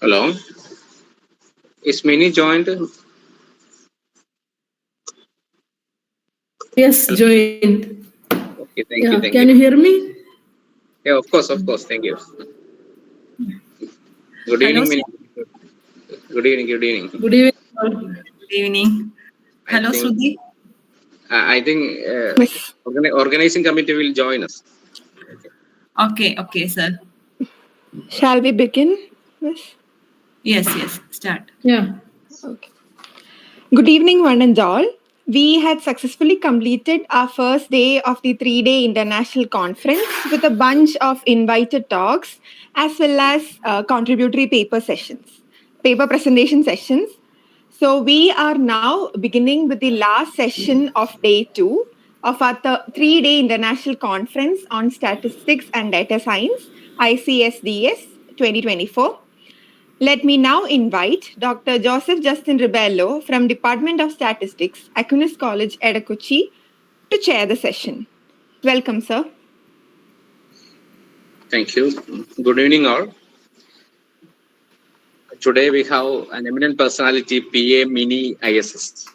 Hello. Is Mini joined? Yes, joined. Okay, thank you. Can you hear me? Yeah, of course. Thank you. Good evening, Mini. Good evening. Good evening. Good evening. Hello, Sree. I think organizing committee will join us. Okay, sir. Shall we begin? Yes, start. Yeah. Okay. Good evening, one and all. We had successfully completed our first day of the 3-day international conference with a bunch of invited talks as well as contributory paper presentation sessions. So we are now beginning with the last session of day 2 of our 3-day international conference on statistics and data science, ICSDS-2024. Let me now invite Dr. Joseph Justin Ribello from Department of Statistics, Aquinas College, Edakuchi, to chair the session. Welcome, sir. Thank you. Good evening, all. Today we have an eminent personality, PA Mini ISS.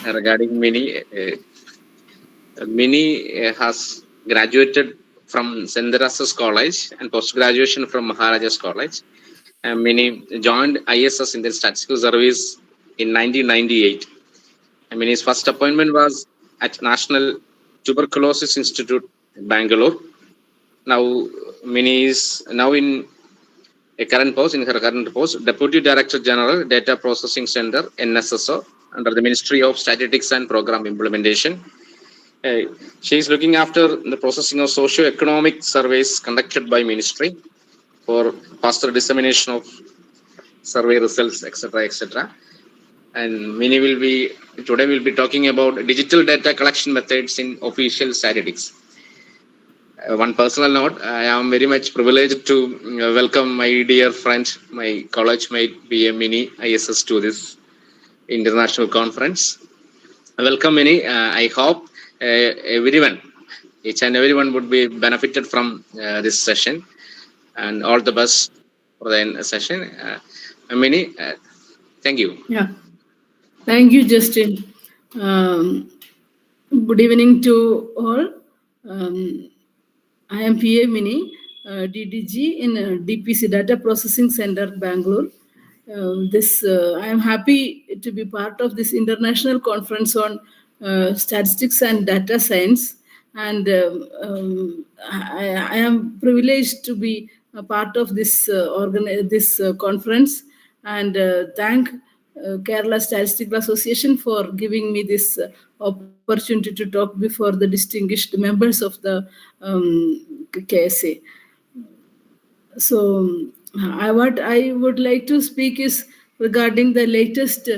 Regarding Mini, Mini has graduated from St. Teresa's College and post-graduation from Maharaja's College. Mini joined ISS in the Statistical Service in 1998. Mini's first appointment was at National Tuberculosis Institute, Bangalore. Now, Mini is now in her current post, Deputy Director General, Data Processing Center, NSSO, under the Ministry of Statistics and Program Implementation. She is looking after the processing of socio-economic surveys conducted by Ministry for faster dissemination of survey results, etc. And Mini today will be talking about digital data collection methods in official statistics. One personal note, I am very much privileged to welcome my dear friend, my college mate, PA Mini ISS, to this international conference. Welcome, Mini. I hope each and everyone would be benefited from this session, and all the best for the session. Mini, thank you. Yeah. Thank you, Justin. Good evening to all. I am PA Mini, DDG in DPC, Data Processing Center, Bangalore. I am happy to be part of this international conference on statistics and data science, and I am privileged to be a part of this conference, and thank Kerala Statistical Association for giving me this opportunity to talk before the distinguished members of the KSA. So, what I would like to speak is regarding the latest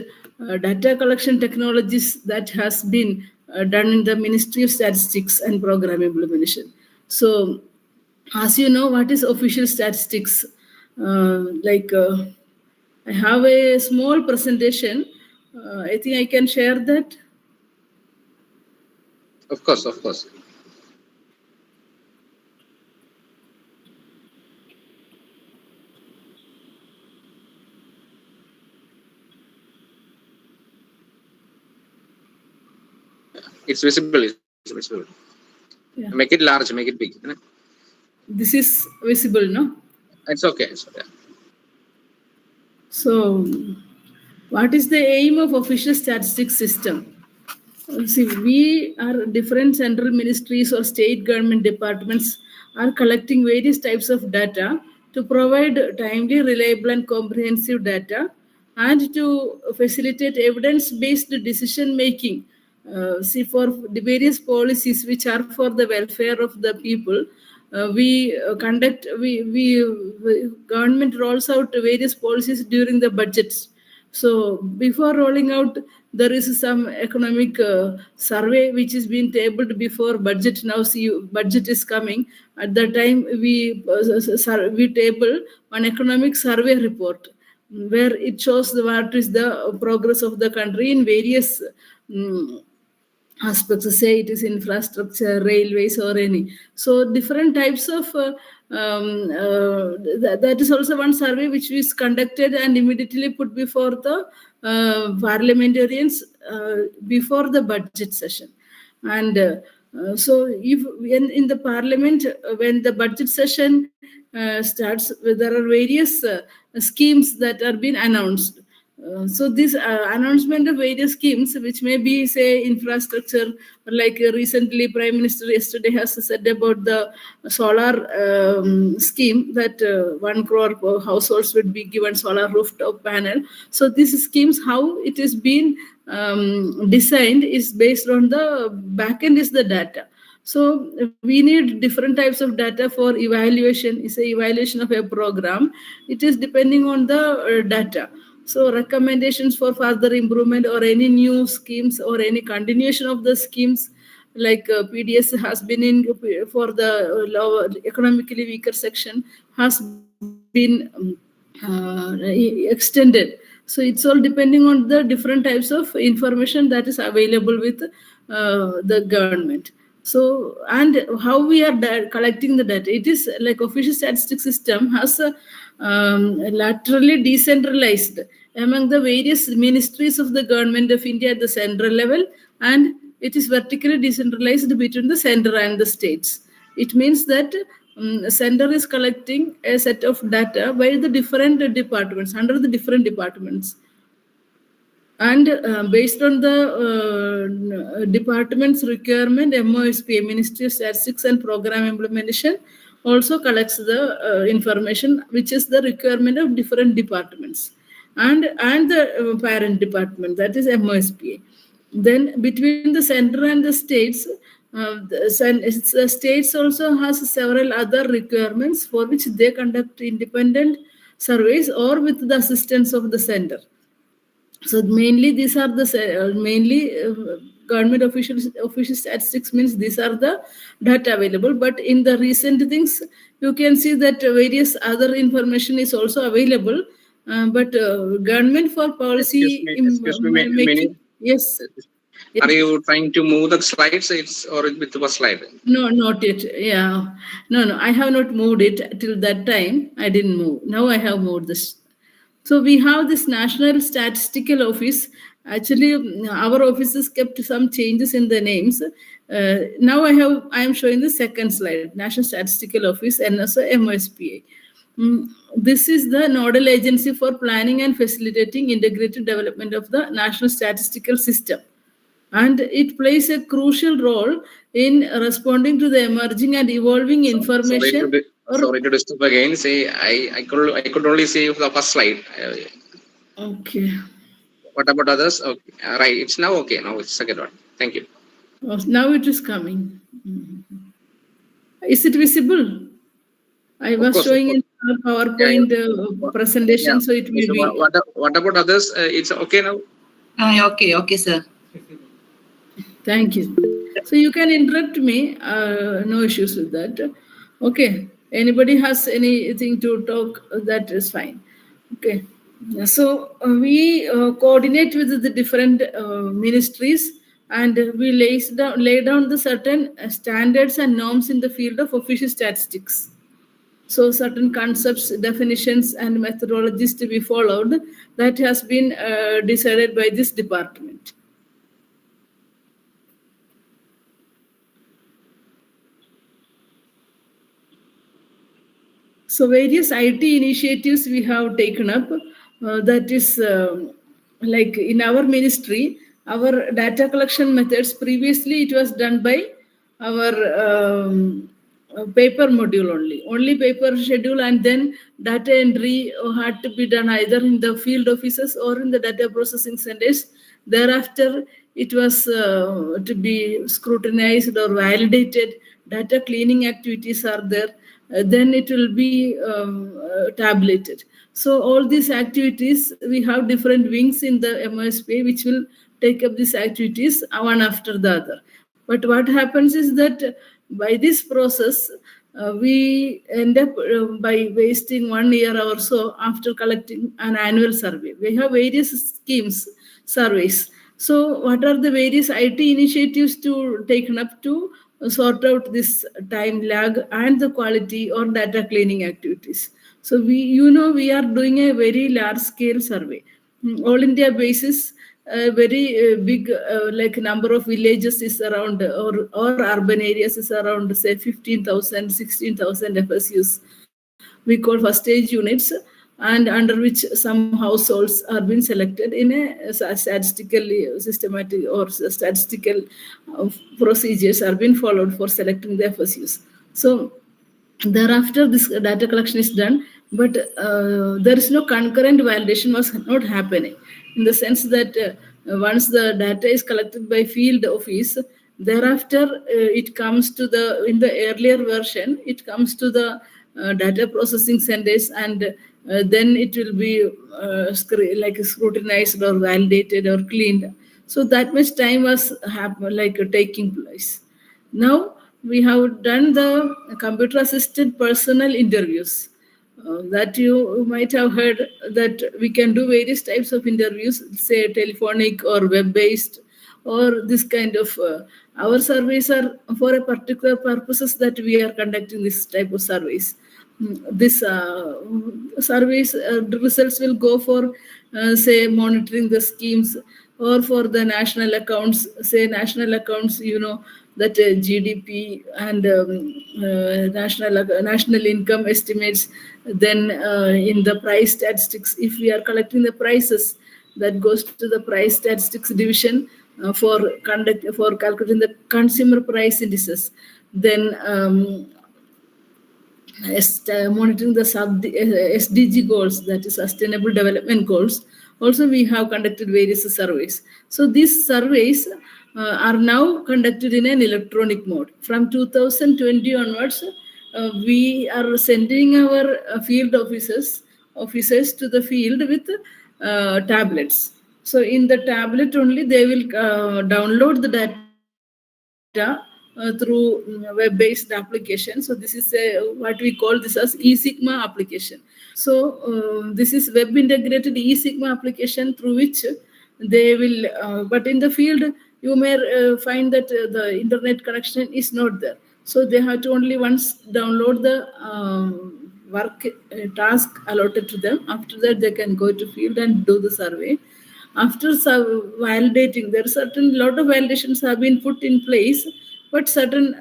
data collection technologies that has been done in the Ministry of Statistics and Program Implementation. So, as you know, what is official statistics? I have a small presentation. I think I can share that. Of course. It's visible. Yeah. Make it large, make it big. This is visible, no? It's okay. So, what is the aim of official statistics system? See, we are different central ministries or state government departments are collecting various types of data to provide timely, reliable, and comprehensive data, and to facilitate evidence-based decision making. For the various policies which are for the welfare of the people, government rolls out various policies during the budgets. So before rolling out, there is some economic survey which is being tabled before budget. Now budget is coming. At that time, we table an economic survey report where it shows what is the progress of the country in various aspects, say it is infrastructure, railways, or any. So different types of that is also one survey which was conducted and immediately put before the parliamentarians before the budget session. And so if in the parliament, when the budget session starts, there are various schemes that are being announced. So this announcement of various schemes, which may be, say, infrastructure, like recently Prime Minister yesterday has said about the solar scheme, that 1 crore households would be given solar rooftop panel. So these schemes, how it is being designed is based on the backend is the data. So we need different types of data for evaluation. It's a evaluation of a program. It is depending on the data. So recommendations for further improvement or any new schemes or any continuation of the schemes, like PDS has been in for the lower economically weaker section, has been extended. So it's all depending on the different types of information that is available with the government. So, and how we are collecting the data, it is like official statistics system has laterally decentralized among the various ministries of the government of India at the central level, and it is vertically decentralized between the center and the states. It means that center is collecting a set of data by the different departments, under the different departments. And based on the department's requirement, MOSPA, Ministry of Statistics and Program Implementation, also collects the information, which is the requirement of different departments. And the parent department, that is MOSPA. Then between the center and the states, the states also has several other requirements for which they conduct independent surveys or with the assistance of the center. So mainly these are the government official statistics means these are the data available. But in the recent things, you can see that various other information is also available. But government for policy Excuse me, making, yes. Are you trying to move the slides? It's or with the slide? No, not yet. Yeah, no. I have not moved it till that time. I didn't move. Now I have moved this. So we have this National Statistical Office. Actually, our offices kept some changes in the names. Now I am showing the second slide, National Statistical Office and also MOSPA. This is the nodal agency for planning and facilitating integrated development of the national statistical system. And it plays a crucial role in responding to the emerging and evolving information. Sorry to disturb again. Say I could only see the first slide. Okay. What about others? Okay, right. It's now okay. Now it's second one. Thank you. Now it is coming. Is it visible? I was showing in PowerPoint presentation, so it will be. What about others? It's okay now. Okay, sir. Thank you. So you can interrupt me. No issues with that. Okay. Anybody has anything to talk? That is fine. Okay. So we coordinate with the different ministries, and we lay down the certain standards and norms in the field of official statistics. So certain concepts, definitions, and methodologies to be followed that has been decided by this department. So various IT initiatives we have taken up. That is like in our ministry, our data collection methods, previously it was done by our paper module only paper schedule, and then data entry had to be done either in the field offices or in the data processing centers. Thereafter, it was to be scrutinized or validated. Data cleaning activities are there. Then it will be tabulated. So all these activities, we have different wings in the MOSPA which will take up these activities one after the other. But what happens is that by this process, we end up by wasting 1 year or so after collecting an annual survey. We have various schemes, surveys. So what are the various IT initiatives taken up to sort out this time lag and the quality or data cleaning activities. So we are doing a very large scale survey, all India basis. A very big like number of villages is around, or urban areas is around, say 15,000, 16,000 FSUs. We call first stage units, and under which some households are being selected in a statistically systematic or statistical procedures are being followed for selecting the FSUs. So thereafter this data collection is done, but there is no concurrent validation was not happening, in the sense that once the data is collected by field office, thereafter it comes to the, in the earlier version, it comes to the data processing centers, and then it will be like scrutinized or validated or cleaned. So that much time was taking place. Now we have done the computer assisted personal interviews. That you might have heard that we can do various types of interviews, say telephonic or web based, or this kind of. Our surveys are for a particular purposes that we are conducting this type of surveys. This surveys the results will go for say monitoring the schemes, or for the national accounts, say national accounts, that GDP and national income estimates. Then in the price statistics, if we are collecting the prices, that goes to the price statistics division for calculating the consumer price indices. Then monitoring the SDG goals, that is Sustainable Development Goals. Also, we have conducted various surveys. So these surveys are now conducted in an electronic mode. From 2020 onwards, we are sending our field officers to the field with tablets. So in the tablet only, they will download the data through web-based application. So this is what we call this as eSigma application. So this is web integrated eSigma application through which they will, but in the field you may find that the internet connection is not there. So they have to only once download the work task allotted to them. After that, they can go to field and do the survey. After validating, there are certain lot of validations have been put in place, but certain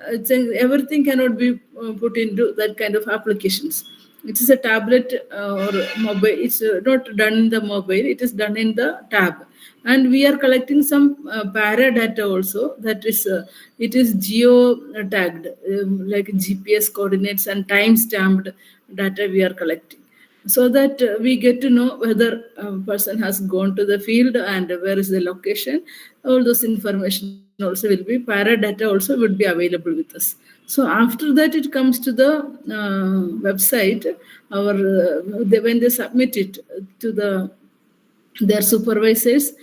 everything cannot be put into that kind of applications. It is a tablet or mobile. It's not done in the mobile. It is done in the tab, and we are collecting some para data also. That is, it is geo tagged, like GPS coordinates and time stamped data we are collecting, so that we get to know whether a person has gone to the field and where is the location. All those information also will be, para data also would be available with us. So after that, it comes to the website. When they submit it to their supervisors,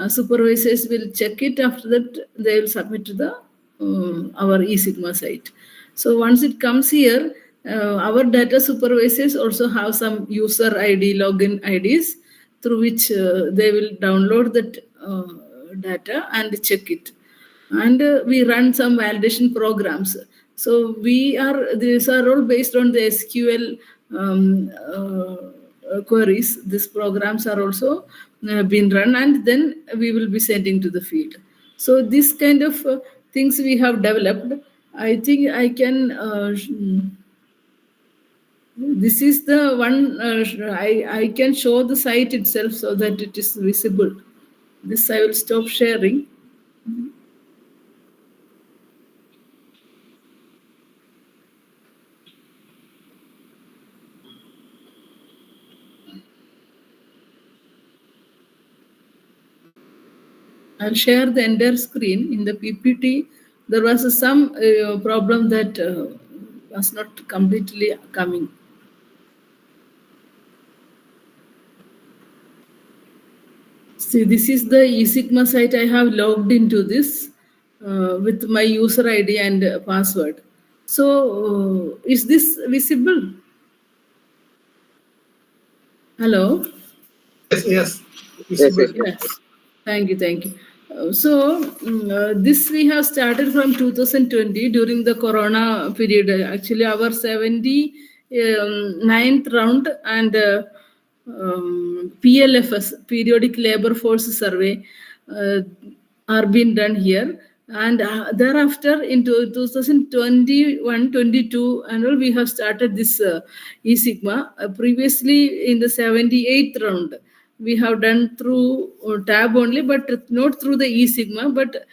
supervisors will check it. After that, they will submit to the our eSigma site. So once it comes here, our data supervisors also have some user ID, login IDs, through which they will download that data and check it. And we run some validation programs. So these are all based on the SQL queries. These programs are also been run, and then we will be sending to the field. So this kind of things we have developed. I think I can. This is the one. I can show the site itself so that it is visible. This I will stop sharing. I'll share the entire screen. In the PPT, there was some problem that was not completely coming. See, this is the eSigma site. I have logged into this with my user ID and password. So, is this visible? Hello? Yes. Yes. Yes. Thank you. This we have started from 2020 during the Corona period. Actually, our 79th round and PLFS, Periodic Labor Force Survey, uh, are being done here. And thereafter, in 2021-22, and all, we have started this e-Sigma. Previously, in the 78th round, we have done through tab only, but not through the e-Sigma, but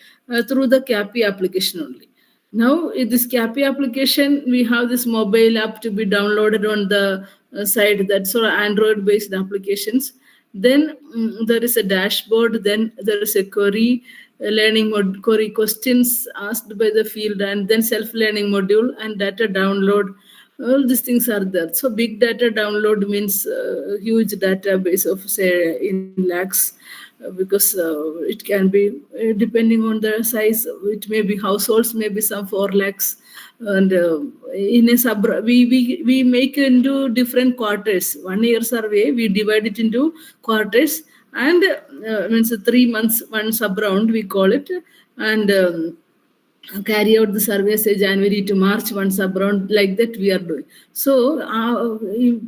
through the CAPI application only. Now, in this CAPI application, we have this mobile app to be downloaded on the side. That's all Android-based applications. Then there is a dashboard. Then there is a query learning query questions asked by the field, and then self-learning module and data download. All these things are there. So big data download means huge database of say in lakhs, because it can be depending on the size. It may be households, maybe some 4 lakhs, and in a we make into different quarters. 1 year survey we divide it into quarters, and means 3 months one sub round we call it, and carry out the survey say January to March, one sub round, like that we are doing. So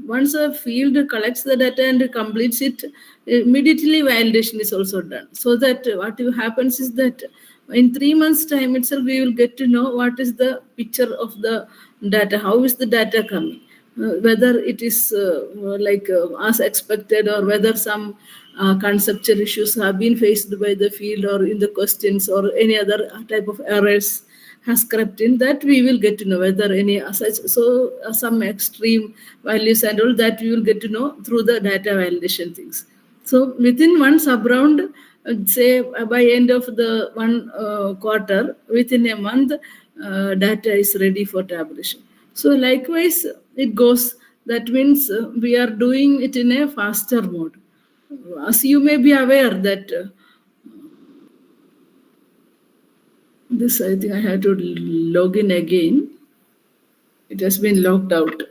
once a field collects the data and completes it, immediately validation is also done. So that what happens is that in 3 months time itself we will get to know what is the picture of the data, how is the data coming, whether it is as expected, or whether some conceptual issues have been faced by the field, or in the questions, or any other type of errors has crept in, that we will get to know whether any such, some extreme values and all that we will get to know through the data validation things. So within one sub round, say by end of the one quarter, within a month, data is ready for tabulation. So likewise, it goes. That means we are doing it in a faster mode. As you may be aware that this, I think I have to log in again. It has been logged out.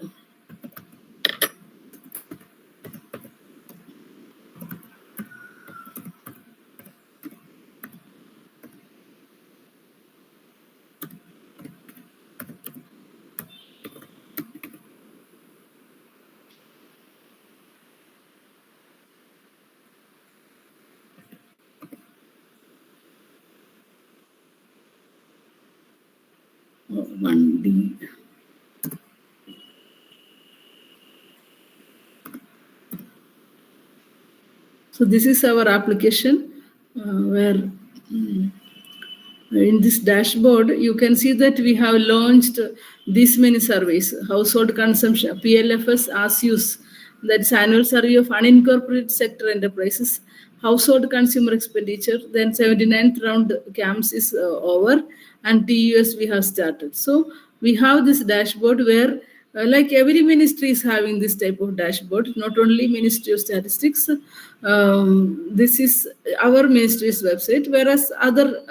Oh, 1D. So this is our application where in this dashboard, you can see that we have launched these many surveys: household consumption, PLFS, as use, that's annual survey of unincorporated sector enterprises, household consumer expenditure. Then 79th round CAMS is over, and TUS we have started. So we have this dashboard where like every ministry is having this type of dashboard, not only Ministry of Statistics. This is our ministry's website, whereas other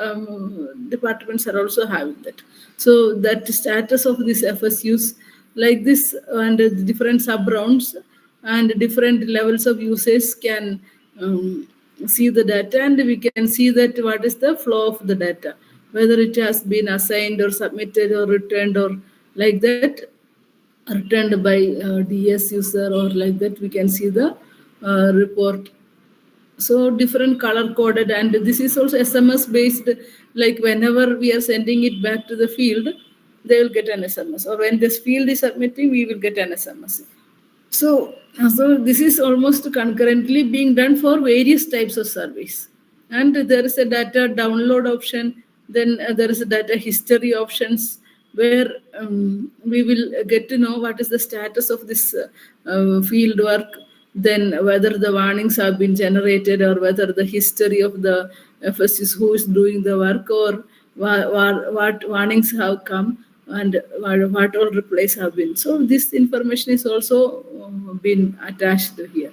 departments are also having that. So that status of this FSUs like this, and the different sub rounds and different levels of usage can see the data, and we can see that what is the flow of the data, whether it has been assigned or submitted or returned, or like that, returned by DS user, or like that we can see the report. So different color coded, and this is also SMS based, like whenever we are sending it back to the field, they will get an SMS, or when this field is submitting, we will get an SMS. So this is almost concurrently being done for various types of surveys. And there is a data download option, then there is a data history options, where we will get to know what is the status of this field work, then whether the warnings have been generated, or whether the history of the FSUs, who is doing the work, or what warnings have come, and what all replies have been. So this information is also been attached here.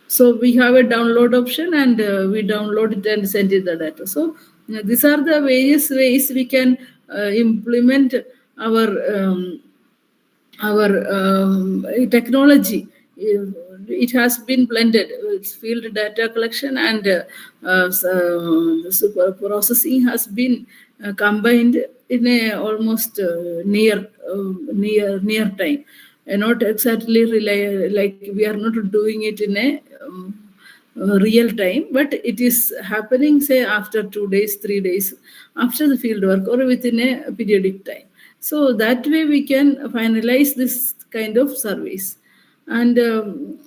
So we have a download option, and we download it and send it the data. So these are the various ways we can implement our technology it has been blended. It's field data collection and the super processing has been combined in a almost near time. And not exactly like we are not doing it in a real time, but it is happening, say, after 2 days, 3 days, after the field work or within a periodic time. So that way we can finalize this kind of surveys. And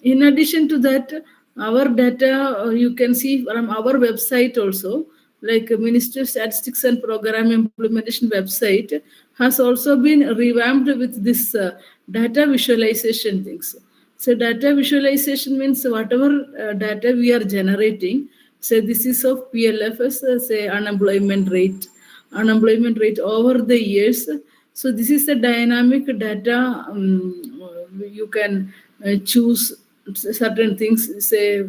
in addition to that, our data, you can see from our website also, like Ministry of Statistics and Program Implementation website has also been revamped with this data visualization things. So data visualization means whatever data we are generating, say this is of PLFS, say unemployment rate over the years. So this is a dynamic data. You can choose certain things, say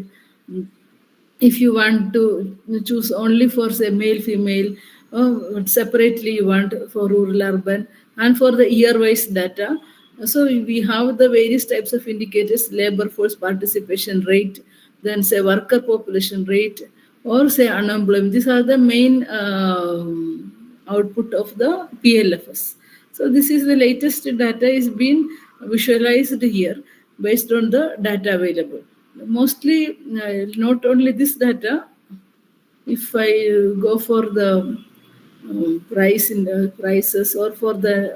if you want to choose only for, say, male, female, separately you want for rural, urban, and for the year-wise data. So we have the various types of indicators: labor force participation rate, then say worker population rate, or say unemployment. These are the main output of the PLFS. So this is the latest data is being visualized here based on the data available. Mostly, not only this data, if I go for the price in the prices or for the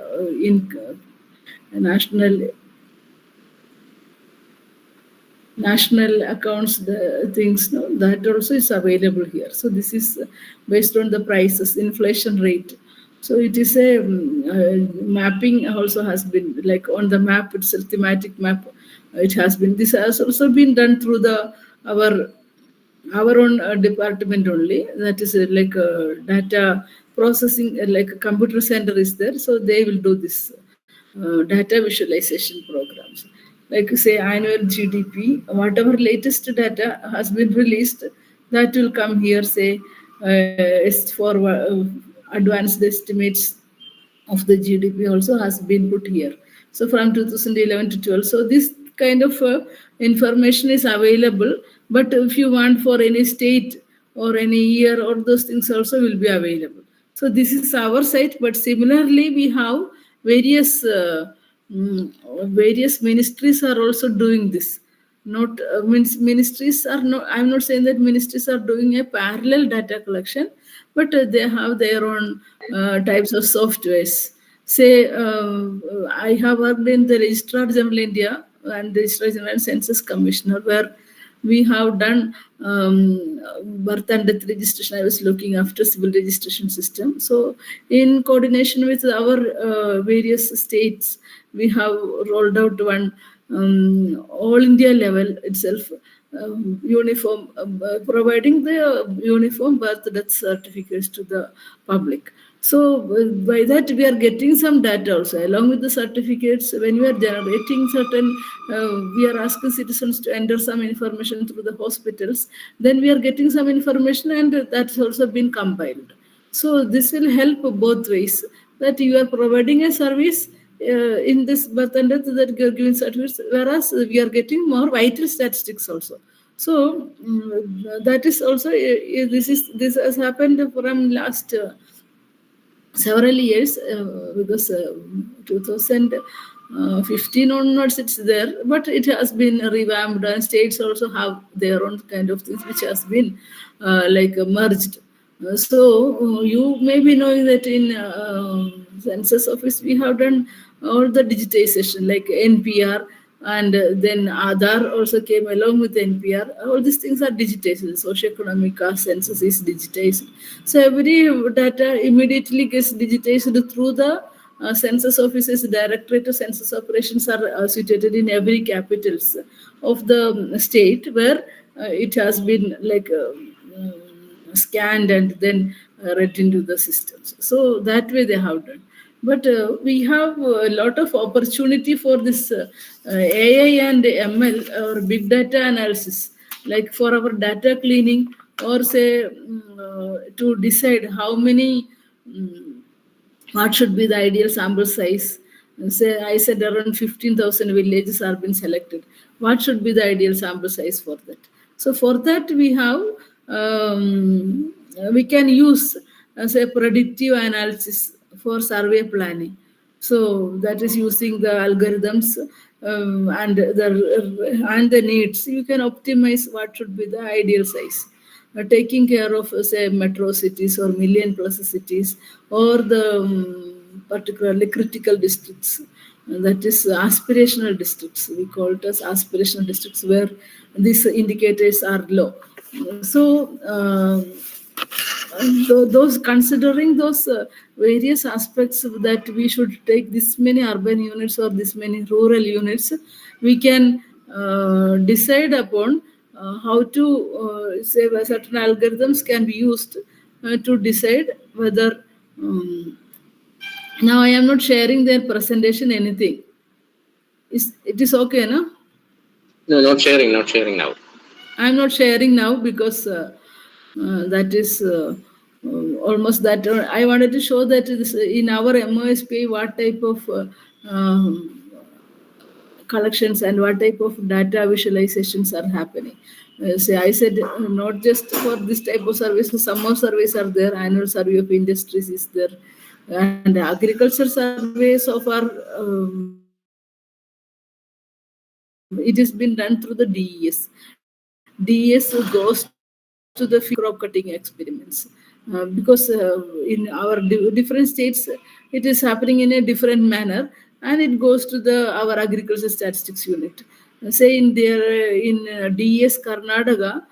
national accounts, the things, no, that also is available here. So this is based on the prices, inflation rate. So it is a mapping also has been, like on the map itself, thematic map. It has been, this has also been done through the our own department only. That is like data processing, like a computer center is there. So they will do this data visualization programs. Like say annual GDP, whatever latest data has been released, that will come here, say is for advanced estimates of the GDP also has been put here. So from 2011 to 12. So this kind of information is available. But if you want for any state or any year, or those things also will be available. So this is our site. But similarly, we have various various ministries are also doing this. Not means ministries are not. I'm not saying that ministries are doing a parallel data collection, but they have their own types of softwares. Say, I have worked in the Registrar General India and the Registrar General and Census Commissioner, where we have done birth and death registration. I was looking after civil registration system. So in coordination with our various states, we have rolled out one all India level itself uniform, providing the uniform birth death certificates to the public. So by that we are getting some data also along with the certificates. When we are generating certain, we are asking citizens to enter some information through the hospitals. Then we are getting some information, and that's also been compiled. So this will help both ways. That you are providing a service in this birth and death, that you are giving certificates, whereas we are getting more vital statistics also. So that is also this has happened from last several years, because 2015 onwards it's there, but it has been revamped, and states also have their own kind of things which has been merged. So you may be knowing that in census office we have done all the digitization, like NPR, and then Aadhaar also came along with NPR. All these things are digitized. Socioeconomic census is digitized. So every data immediately gets digitized through the census offices. Directorate of Census Operations are situated in every capitals of the state, where it has been scanned and then read into the systems. So that way they have done. But we have a lot of opportunity for this AI and ML or big data analysis, like for our data cleaning, or say to decide how many, what should be the ideal sample size. Say I said around 15,000 villages are been selected. what should be the ideal sample size for that. So for that we have we can use as a predictive analysis for survey planning. So that is using the algorithms and the needs. You can optimize what should be the ideal size. Taking care of say metro cities or million plus cities or the particularly critical districts, that is aspirational districts. We call it as aspirational districts where these indicators are low. So those considering those various aspects that we should take this many urban units or this many rural units, we can decide upon how to say certain algorithms can be used to decide whether now I am not sharing their presentation anything. It is okay, no? No, not sharing now. I am not sharing now because that is almost that. I wanted to show that this, in our MOSP, what type of collections and what type of data visualizations are happening. Say I said not just for this type of services, some more surveys are there. Annual survey of industries is there, and agriculture surveys of our it has been done through the DES. DES goes to the crop cutting experiments because in our different states it is happening in a different manner, and it goes to the our agriculture statistics unit. Say in there in DES Karnataka,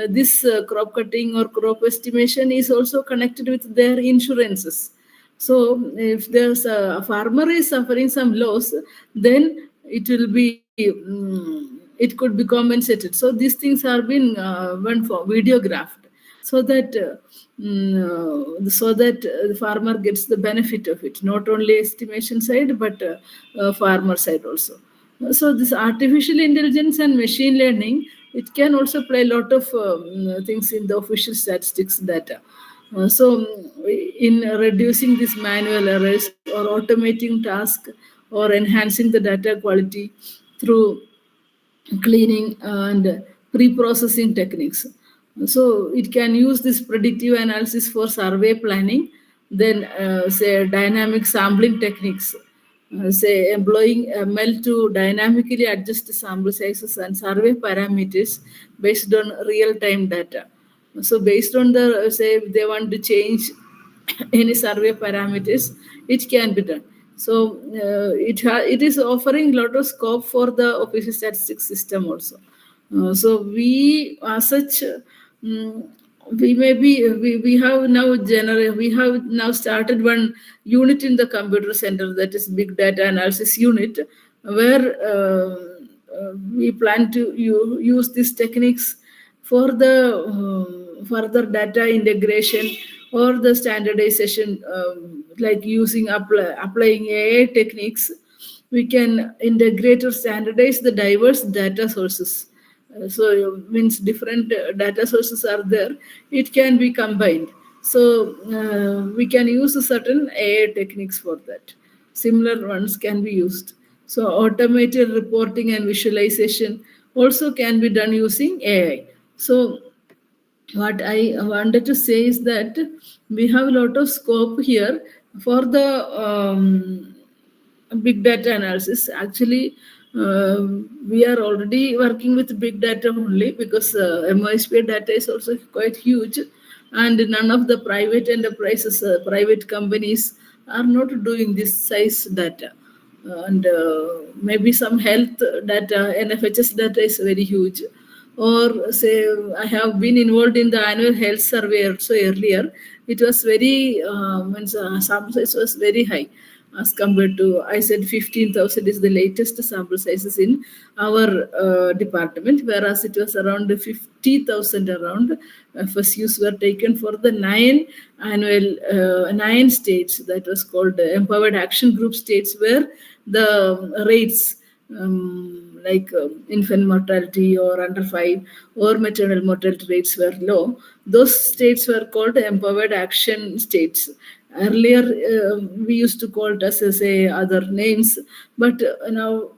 this crop cutting or crop estimation is also connected with their insurances. So if there's a farmer is suffering some loss, then it will be it could be compensated. So these things are being went for videographed, so that the farmer gets the benefit of it, not only estimation side but farmer side also. So this artificial intelligence and machine learning, it can also play a lot of things in the official statistics data. So in reducing these manual errors or automating tasks or enhancing the data quality through cleaning and pre-processing techniques. So it can use this predictive analysis for survey planning, then say dynamic sampling techniques, say employing ML to dynamically adjust sample sizes and survey parameters based on real-time data. So based on the say if they want to change any survey parameters, it can be done. So it is offering a lot of scope for the official statistics system also. So we as such we may be we have now we have now started one unit in the computer center, that is big data analysis unit, where we plan to use these techniques for the further data integration or the standardization, like using applying AI techniques. We can integrate or standardize the diverse data sources. So means different data sources are there, it can be combined. So we can use certain AI techniques for that. Similar ones can be used. So automated reporting and visualization also can be done using AI. So what I wanted to say is that we have a lot of scope here for the big data analysis. Actually, we are already working with big data only because MOSP data is also quite huge, and none of the private enterprises, private companies are not doing this size data. And maybe some health data, NFHS data is very huge. Or say I have been involved in the annual health survey also earlier. It was very sample size was very high as compared to, I said 15,000 is the latest sample sizes in our department, whereas it was around 50,000 around FSUs were taken for the 9 states, that was called Empowered Action Group states, where the rates like infant mortality or under 5 or maternal mortality rates were low. Those states were called empowered action states. Earlier, we used to call it as say other names, but now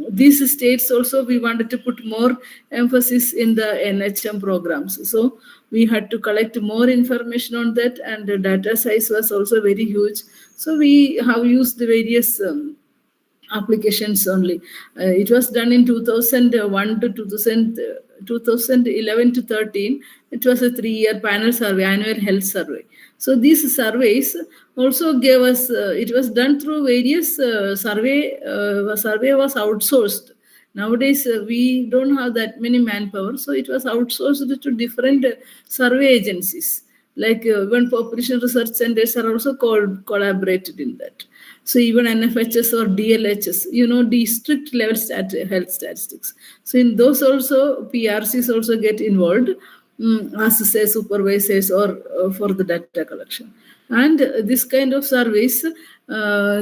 these states also we wanted to put more emphasis in the NHM programs. So we had to collect more information on that, and the data size was also very huge. So we have used the various applications only. It was done in 2001 to 2011 to 13. It was a 3-year panel survey, annual health survey. So these surveys also gave us, it was done through various survey was outsourced. Nowadays, we don't have that many manpower, so it was outsourced to different survey agencies. Like even population research centers are also collaborated in that. So even NFHS or DLHS, district level health statistics. So in those also, PRCs also get involved as say supervisors or for the data collection. And this kind of service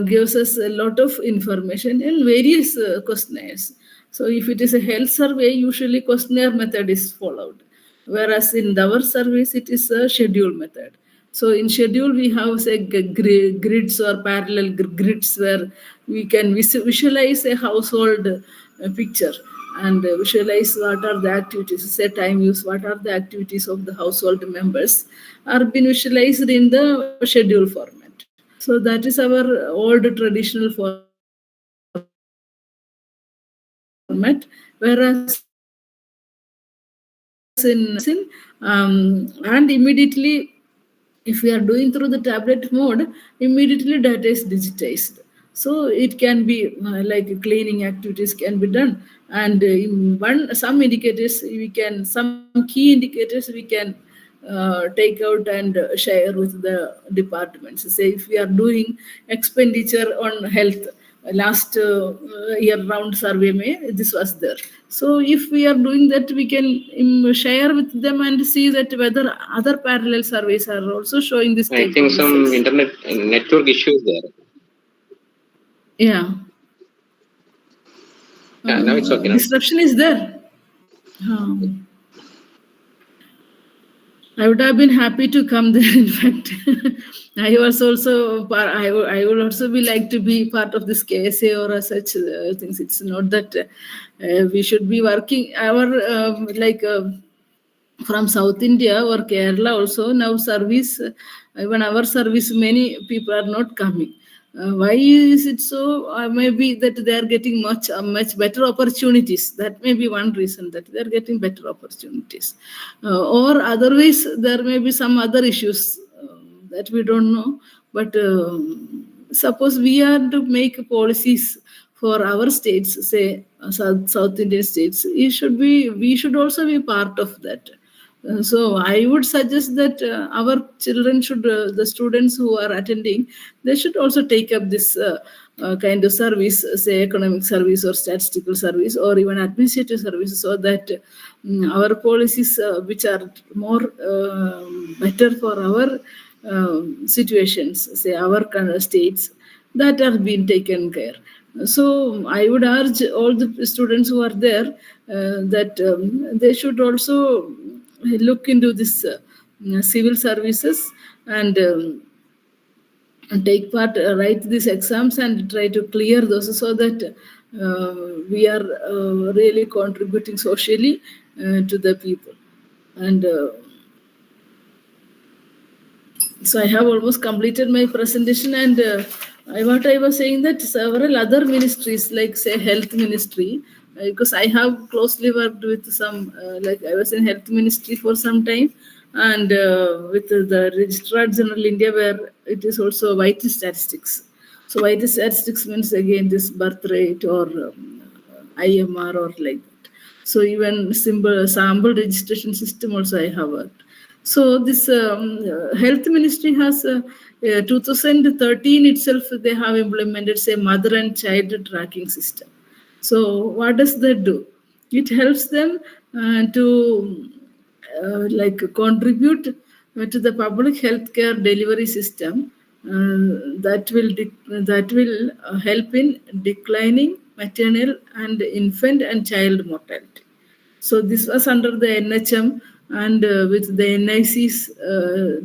gives us a lot of information in various questionnaires. So if it is a health survey, usually questionnaire method is followed. Whereas in our service, it is a schedule method. So in schedule, we have say grids or parallel grids where we can visualize a household picture and visualize what are the activities, say time use, what are the activities of the household members are being visualized in the schedule format. So that is our old traditional format. Whereas and immediately if we are doing through the tablet mode, immediately data is digitized. So it can be like cleaning activities can be done. And some indicators some key indicators we can take out and share with the departments. Say if we are doing expenditure on health, last year round survey this was there. So if we are doing that, we can share with them and see that whether other parallel surveys are also showing this type I think of some results. internet network issues there. Yeah. Yeah, now it's okay. Disruption is there. I would have been happy to come there. In fact, I was also I would also be like to be part of this KSA or such things. It's not that we should be working our from South India or Kerala also now service, even our service, many people are not coming. Why is it so? Maybe that they are getting much better opportunities. That may be one reason that they are getting better opportunities. Or otherwise, there may be some other issues that we don't know. But suppose we are to make policies for our states, say South Indian states, we should also be part of that. So I would suggest that our children should, the students who are attending, they should also take up this kind of service, say economic service or statistical service or even administrative services, so that our policies, which are more better for our situations, say our kind of states, that are being taken care. So I would urge all the students who are there that they should also look into this civil services and take part, write these exams and try to clear those, so that we are really contributing socially to the people. And so I have almost completed my presentation, and what I was saying that several other ministries, like say health ministry, because I have closely worked with some, like I was in health ministry for some time, and with the Registrar General India, where it is also vital statistics. So vital statistics means again this birth rate or IMR or like that. So even sample registration system also I have worked. So this health ministry has 2013 itself, they have implemented say mother and child tracking system. So what does that do? It helps them to like contribute to the public healthcare delivery system that will help in declining maternal and infant and child mortality. So this was under the NHM, and with the NICs,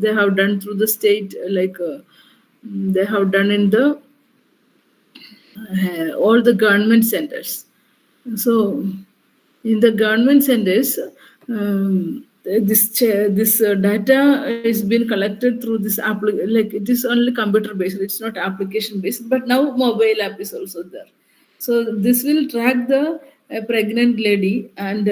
they have done through the state, like they have done in the all the government centers. So in the government centers, this data is been collected through this like it is only computer based. It's not application based, but now mobile app is also there. So this will track the pregnant lady and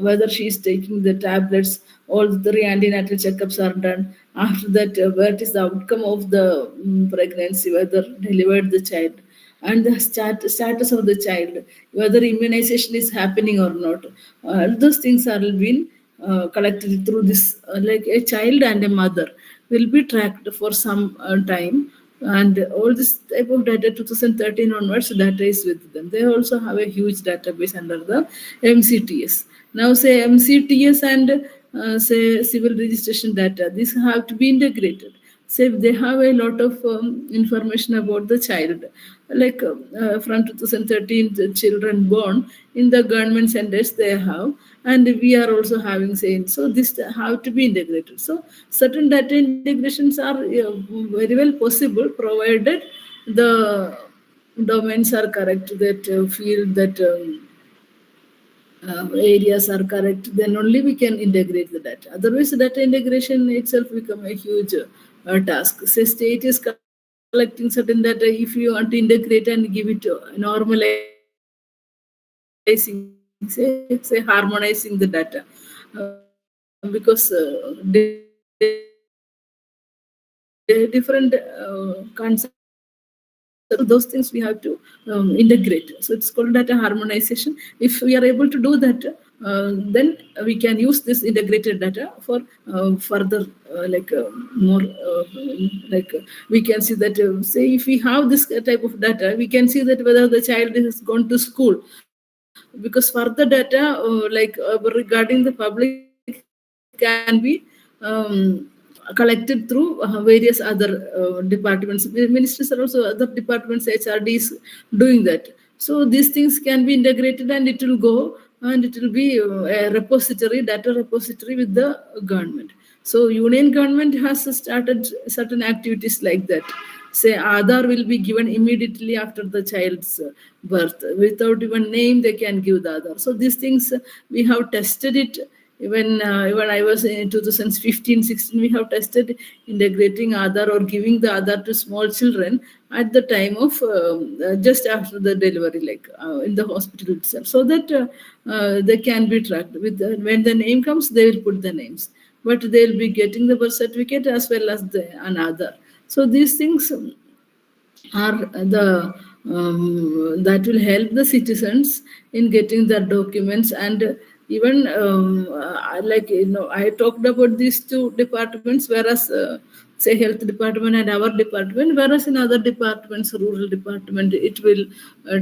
whether she is taking the tablets. All the three antenatal checkups are done. After that, what is the outcome of the pregnancy, whether delivered the child, and the status of the child, whether immunization is happening or not. Those things are being collected through this, like a child and a mother will be tracked for some time. And all this type of data, 2013 onwards, data is with them. They also have a huge database under the MCTS. Now, say MCTS and say civil registration data, these have to be integrated. Say they have a lot of information about the child, like from 2013, the children born in the government centers they have, and we are also having saying. So this have to be integrated. So certain data integrations are very well possible, provided the domains are correct, that field that. Areas are correct, then only we can integrate the data. Otherwise, data integration itself become a huge task. Say state is collecting certain data, if you want to integrate and give it normalizing, say harmonizing the data, because different concepts. So those things we have to integrate. So it's called data harmonization. If we are able to do that, then we can use this integrated data for further more we can see that say if we have this type of data, we can see that whether the child has gone to school, because further data regarding the public can be collected through various other departments. Ministries are also other departments, HRD is doing that. So these things can be integrated and it will go and it will be a repository, data repository with the government. So union government has started certain activities like that. Say Aadhaar will be given immediately after the child's birth. Without even name, they can give the Aadhaar. So these things, we have tested it. When I was in 2015-16, we have tested integrating Aadhaar or giving the Aadhaar to small children at the time of just after the delivery, in the hospital itself, so that they can be tracked. When the name comes, they will put the names, but they will be getting the birth certificate as well as an Aadhaar. So these things are the that will help the citizens in getting their documents. And even I talked about these two departments, whereas say health department and our department, whereas in other departments, rural department, it will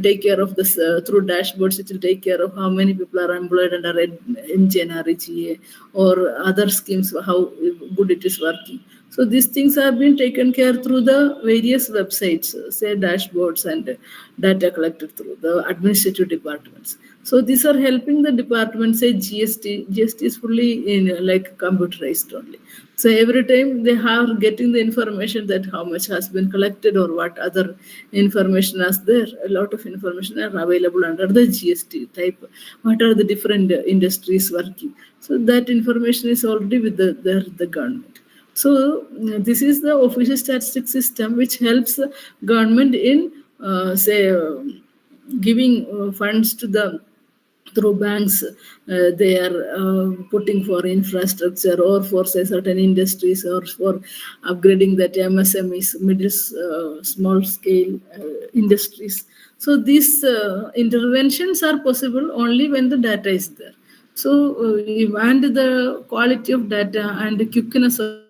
take care of this through dashboards. It will take care of how many people are employed under NGNRGA or other schemes, how good it is working. So these things have been taken care through the various websites, say dashboards and data collected through the administrative departments. So these are helping the department, say GST. GST is fully in computerized only. So every time they are getting the information that how much has been collected or what other information is there. A lot of information are available under the GST type. What are the different industries working? So that information is already with the government. So this is the official statistics system which helps the government in giving funds to the through banks. They are putting for infrastructure or for say certain industries or for upgrading that MSMEs, small scale industries. So these interventions are possible only when the data is there. So and the quality of data and the quickness of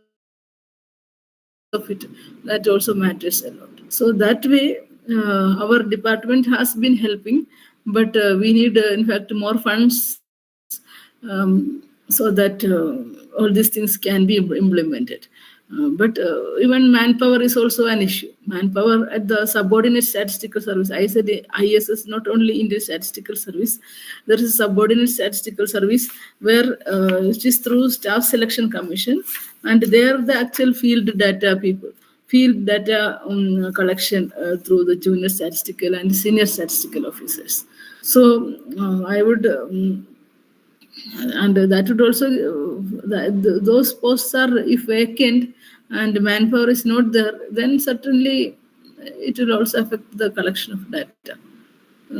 it, that also matters a lot. So that way our department has been helping, but we need in fact more funds so that all these things can be implemented. But even manpower is also an issue. Manpower at the subordinate statistical service. I said ISS, not only Indian Statistical Service. There is a subordinate statistical service where it is through Staff Selection Commission, and they are the actual field data people. field data collection through the junior statistical and senior statistical officers. So I would, and that would also, those posts are, if vacant and manpower is not there, then certainly it will also affect the collection of data.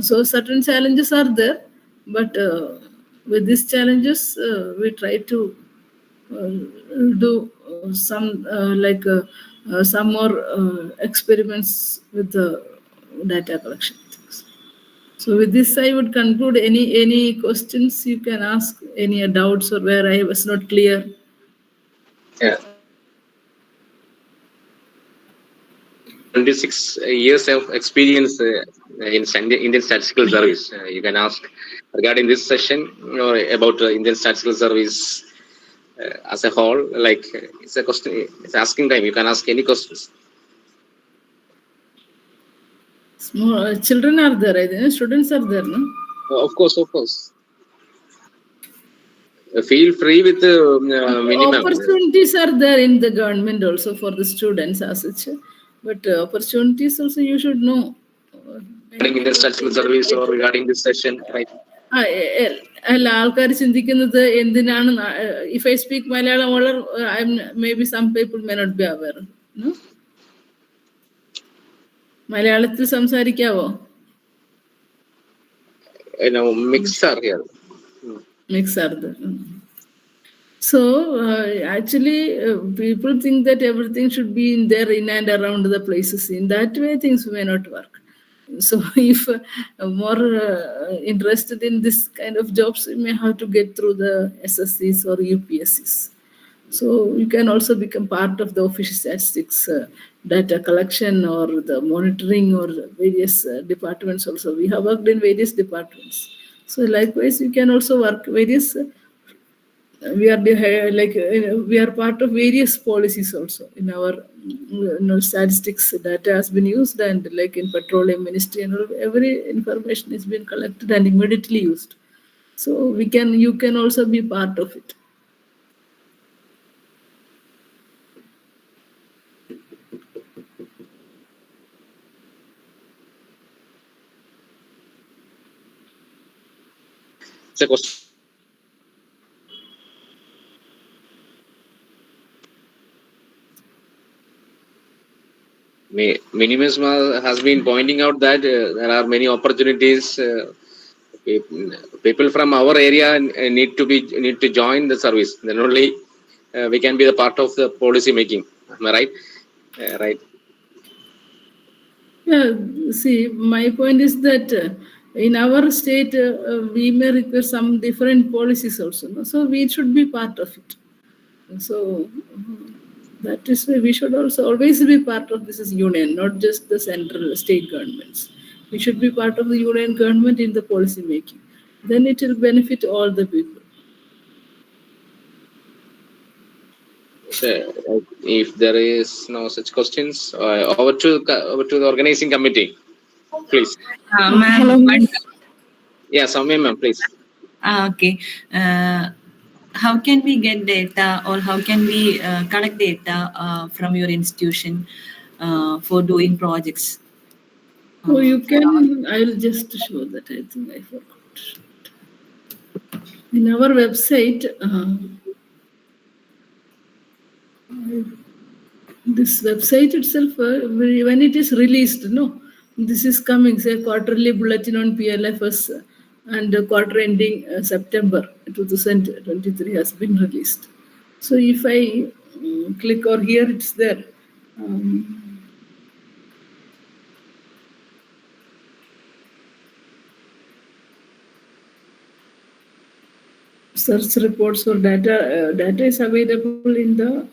So certain challenges are there, but with these challenges, we try to do some more experiments with the data collection things. So with this, I would conclude. Any questions you can ask, any doubts or where I was not clear. Yeah. 26 years of experience in Indian Statistical Service. You can ask regarding this session or about Indian Statistical Service as a whole. Like it's a question, it's asking time. You can ask any questions. Small children are there, I think. Students are there, no? Of course, of course. Feel free with the minimum. Opportunities are there in the government also for the students as such, but opportunities also you should know. Regarding Indian Statistical Service or regarding this session, right? അല്ല ആൾക്കാർ ചിന്തിക്കുന്നത് എന്തിനാണ് if I speak Malayalam maybe some people may not be aware. മലയാളത്തിൽ സംസാരിക്കാവോ? Mix are here. Mix are there. So actually people think that everything should be in there, in and around the places. In that way things may not work. So if more interested in this kind of jobs, you may have to get through the SSCs or UPSCs. So you can also become part of the official statistics data collection or the monitoring or various departments also. We have worked in various departments. So likewise you can also work various we are part of various policies also. In our statistics data has been used, and like in petroleum ministry and all, every information is being collected and immediately used. So you can also be part of it. It's a question. Minimus has been pointing out that there are many opportunities. People from our area need to join the service. Then only we can be the part of the policy making. Am I right? Right. Yeah. See, my point is that in our state we may require some different policies also. No? So we should be part of it. So. That is why we should also always be part of this union, not just the central state governments. We should be part of the union government in the policy making. Then it will benefit all the people. So, if there is no such questions, over to the organizing committee, please. Ma'am. Yeah, Soumya ma'am, please. Okay. How can we get data, or how can we collect data from your institution for doing projects? Oh, you can. I'll just show that. I think I forgot. In our website, this website itself, when it is released, this is coming, say, quarterly bulletin on PLFS and quarter ending September 2023 has been released. So if I click or here, it's there. Search reports or data is available in the.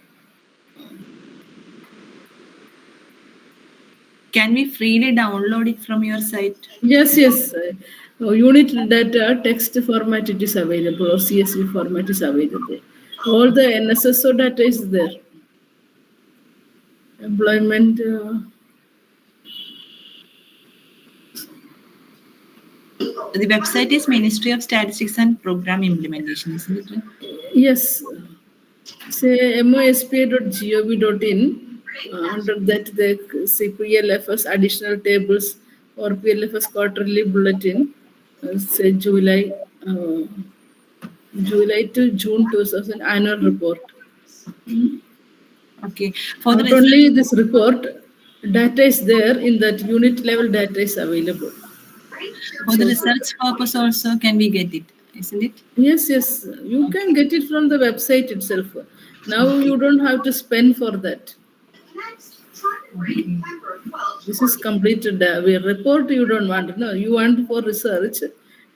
Can we freely download it from your site? Yes. Unit data text format it is available, or CSV format is available. All the NSSO data is there. Employment. The website is Ministry of Statistics and Program Implementation, isn't it? Yes. Say mospa.gov.in. Under that, the CPLFS additional tables or PLFS quarterly bulletin, say uh, July to June 2000 annual report. Okay. For the Not research, only this report, data is there in that unit level data is available. for the research purpose also, can we get it? Isn't it? Yes, yes, you can get it from the website itself. Now you don't have to spend for that. This is completed. Report you don't want. No, you want for research.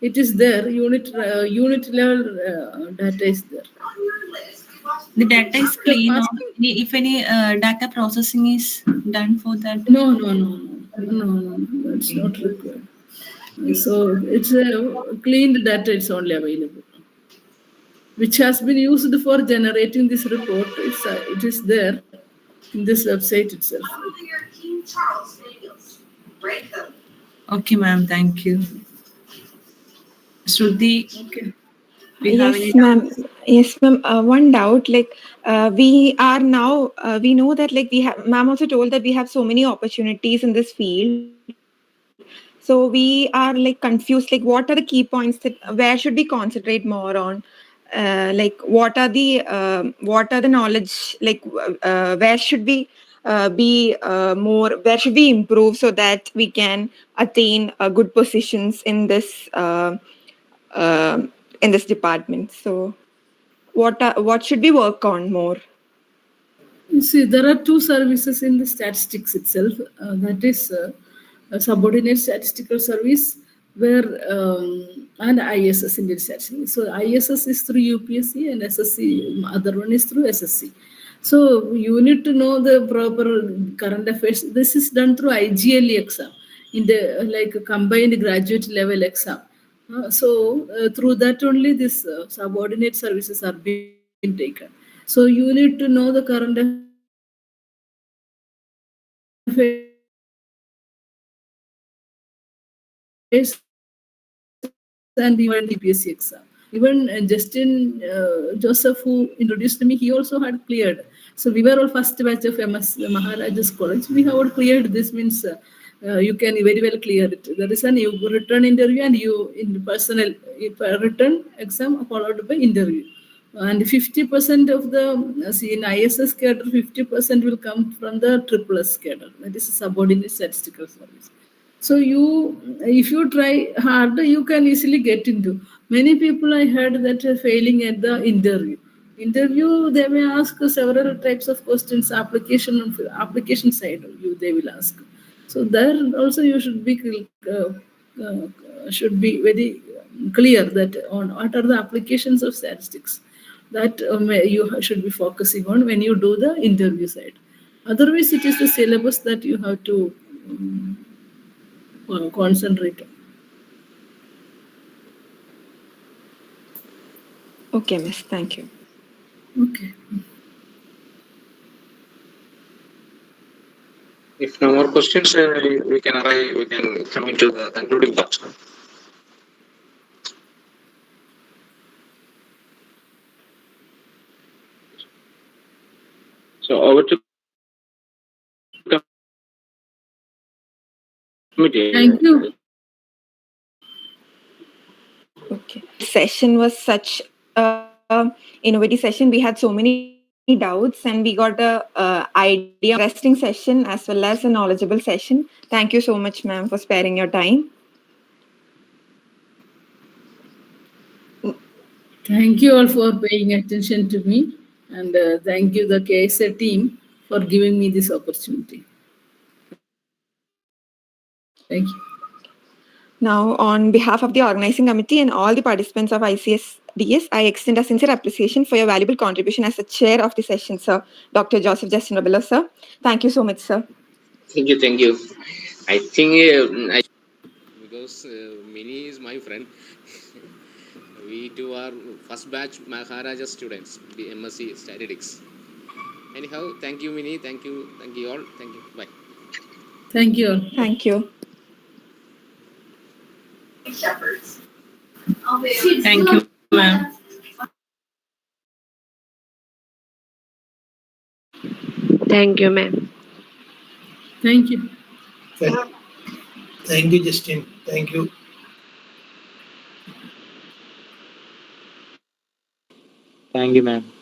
It is there. Unit level data is there. The data is So clean, or asking, if any data processing is done for that? no, no, no, no, no, no. That's not required. So it's a cleaned data. It's only available, which has been used for generating this report. It is there in this website itself. Okay, ma'am. Thank you. Shruti, Okay. do you have any Yes, ma'am. Yes, ma'am. One doubt, like we are now, we know that like we have, ma'am also told that we have so many opportunities in this field. So we are like confused, like what are the key points that where should we concentrate more on? Like what are the knowledge, like where should we be more, where should we improve so that we can attain good positions uh, in this department. So, what should we work on more? You see, there are two services in the statistics itself. That is a subordinate statistical service, where and ISS Indian statistics. So ISS is through UPSC and SSC. Other one is through SSC. So you need to know the proper current affairs. This is done through IGLE exam in the like a combined graduate level exam. Through that only this subordinate services are being taken. So you need to know the current affairs and even DPSC exam. Even Justin Joseph, who introduced me, he also had cleared. So we were all first batch of MS Maharaja's College. We have all cleared. This means you can very well clear it. There is an you return interview and you in personal return exam followed by interview. And 50% of the see in ISS cadre, 50% will come from the triple S cadre. That is a subordinate statistical service. So if you try hard, you can easily get into. Many people I heard that are failing at the interview. Interview, they may ask several types of questions. Application side, they will ask. So there also you should be very clear that on what are the applications of statistics that you should be focusing on when you do the interview side. Otherwise, it is the syllabus that you have to concentrate on. Okay, miss. Thank you. Okay. If no more questions, we can come into the concluding part. So over to committee. Thank you. Okay. Session was such a innovative session. We had so many doubts, and we got a idea. Interesting session as well as a knowledgeable session. Thank you so much, ma'am, for sparing your time. Thank you all for paying attention to me, and thank you the KSA team for giving me this opportunity. Thank you. Now, on behalf of the organizing committee and all the participants of ICSDS, I extend a sincere appreciation for your valuable contribution as the chair of the session, sir, Dr. Joseph Justin Robelo, sir. Thank you so much, sir. Thank you. I think because Mini is my friend. We two are first batch Maharaja students, the MSc Statistics. Anyhow, thank you, Mini. Thank you all. Thank you. Bye. Thank you all. Thank you. Thank you, ma'am. Thank you, ma'am. Thank you. Thank you, Justin. Thank you. Thank you, ma'am.